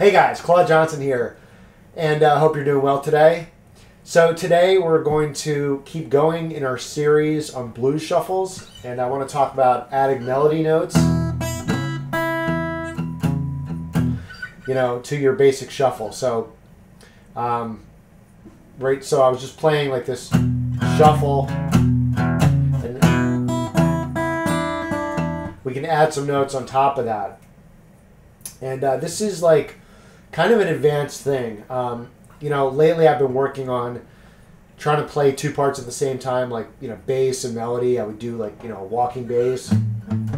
Hey guys, Claude Johnson here, and I hope you're doing well today. So today we're going to keep going in our series on blues shuffles, and I want to talk about adding melody notes, to your basic shuffle. So, so I was just playing like this shuffle, and we can add some notes on top of that. And this is like kind of an advanced thing. Lately I've been working on trying to play two parts at the same time, like, bass and melody. I would do like, walking bass and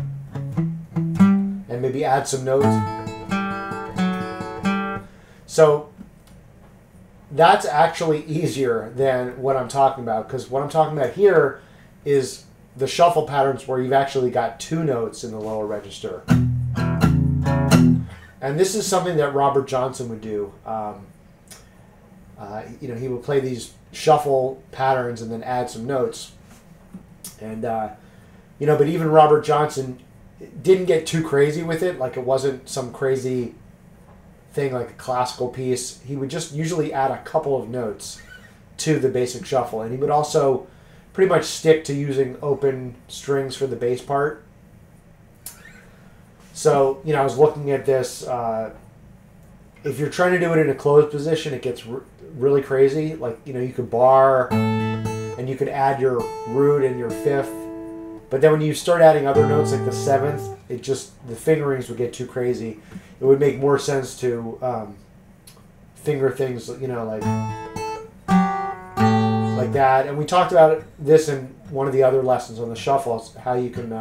maybe add some notes. So that's actually easier than what I'm talking about, because what I'm talking about here is the shuffle patterns where you've actually got two notes in the lower register. And this is something that Robert Johnson would do. He would play these shuffle patterns and then add some notes. And, but even Robert Johnson didn't get too crazy with it. Like, it wasn't some crazy thing like a classical piece. He would just usually add a couple of notes to the basic shuffle. And he would also pretty much stick to using open strings for the bass part. So, I was looking at this. If you're trying to do it in a closed position, it gets really crazy. Like, you could bar and you could add your root and your fifth. But then when you start adding other notes like the seventh, the fingerings would get too crazy. It would make more sense to finger things, like that. And we talked about this in one of the other lessons on the shuffles, how you can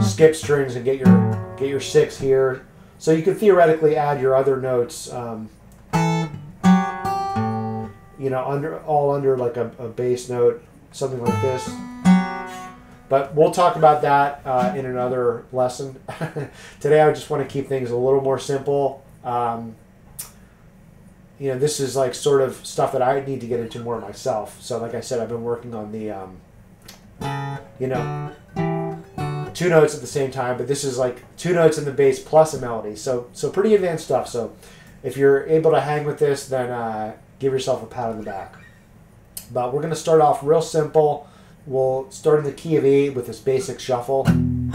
skip strings and get your six here. So you could theoretically add your other notes, under like a bass note, something like this. But we'll talk about that in another lesson. Today I just want to keep things a little more simple. This is like sort of stuff that I need to get into more myself. So like I said, I've been working on the, two notes at the same time, but this is like two notes in the bass plus a melody. So pretty advanced stuff. So if you're able to hang with this, then give yourself a pat on the back. But we're going to start off real simple. We'll start in the key of E with this basic shuffle. And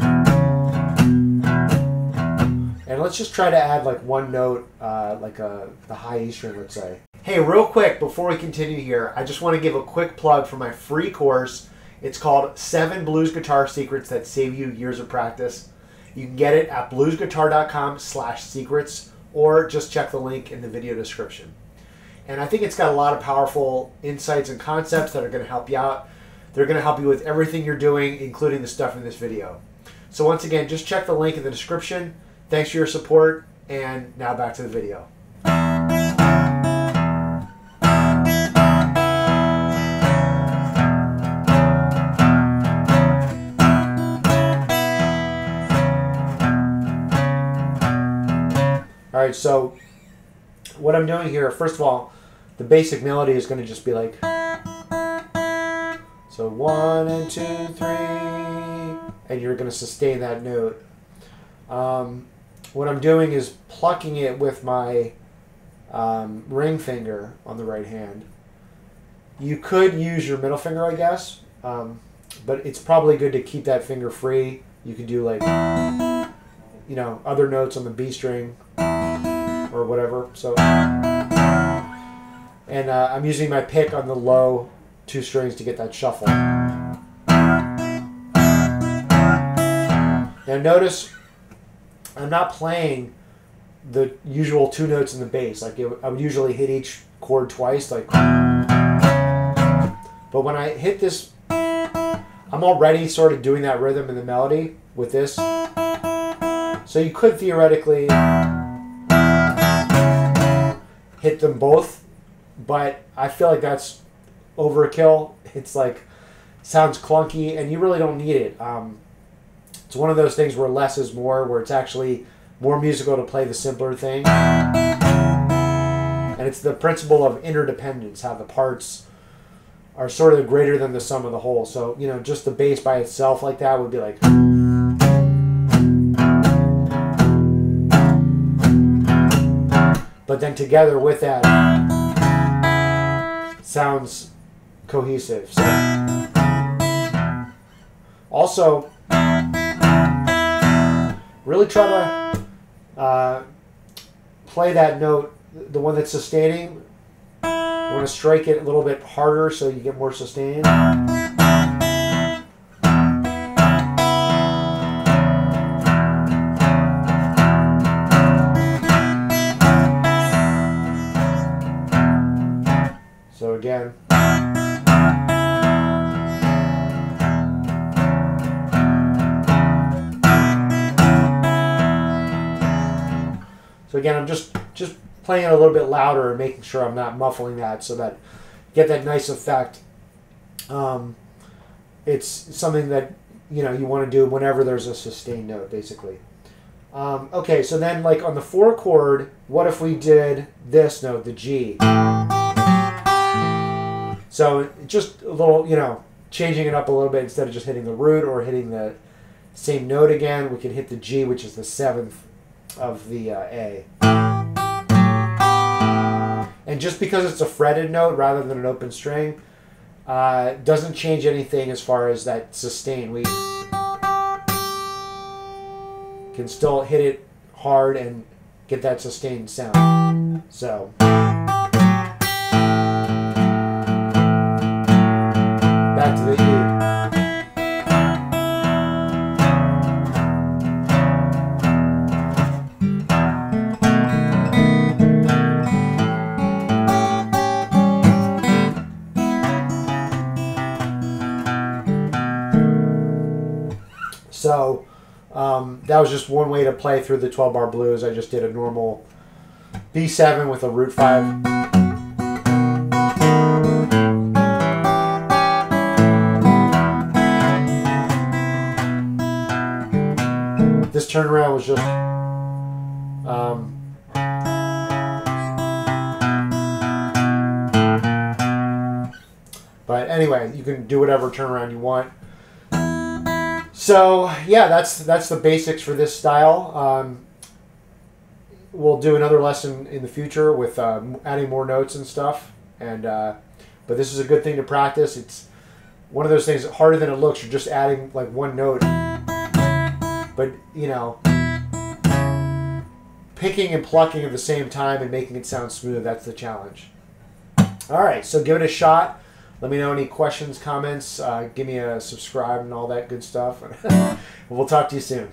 let's just try to add like one note, the high E string, let's say. Hey, real quick, before we continue here, I just want to give a quick plug for my free course. It's called 7 Blues Guitar Secrets That Save You Years of Practice. You can get it at BluesGuitar-Com/secrets, or just check the link in the video description. And I think it's got a lot of powerful insights and concepts that are going to help you out. They're going to help you with everything you're doing, including the stuff in this video. So once again, just check the link in the description. Thanks for your support, and now back to the video. All right, so what I'm doing here, first of all, the basic melody is going to just be like, so 1 and 2, 3, and you're going to sustain that note. What I'm doing is plucking it with my ring finger on the right hand. You could use your middle finger, I guess, but it's probably good to keep that finger free. You could do like, other notes on the B string or whatever. So, and I'm using my pick on the low 2 strings to get that shuffle. Now notice I'm not playing the usual 2 notes in the bass. Like I would usually hit each chord twice, like. But when I hit this, I'm already sort of doing that rhythm in the melody with this. So you could theoretically hit them both, but I feel like that's overkill. It's like, sounds clunky, and you really don't need it. It's one of those things where less is more, where it's actually more musical to play the simpler thing. And it's the principle of interdependence, how the parts are sort of greater than the sum of the whole. So, just the bass by itself like that would be like. but then together with that sounds cohesive. So also, really try to play that note, the one that's sustaining. You want to strike it a little bit harder so you get more sustain. So again. So again, I'm just playing it a little bit louder and making sure I'm not muffling that so that you get that nice effect. It's something that you want to do whenever there's a sustained note, basically. Okay, so then like on the 4 chord, what if we did this note, the G? So just a little, changing it up a little bit instead of just hitting the root or hitting the same note again, we can hit the G, which is the 7th of the A. And just because it's a fretted note rather than an open string, doesn't change anything as far as that sustain. We can still hit it hard and get that sustained sound. So back to the E. So that was just one way to play through the 12-bar blues. I just did a normal B7 with a root 5. This turnaround was just but anyway, you can do whatever turnaround you want. So yeah, that's the basics for this style. We'll do another lesson in the future with adding more notes and stuff. And but this is a good thing to practice. It's one of those things harder than it looks. You're just adding like one note, but picking and plucking at the same time and making it sound smooth. That's the challenge. All right, so give it a shot. Let me know any questions, comments. Give me a subscribe and all that good stuff. We'll talk to you soon.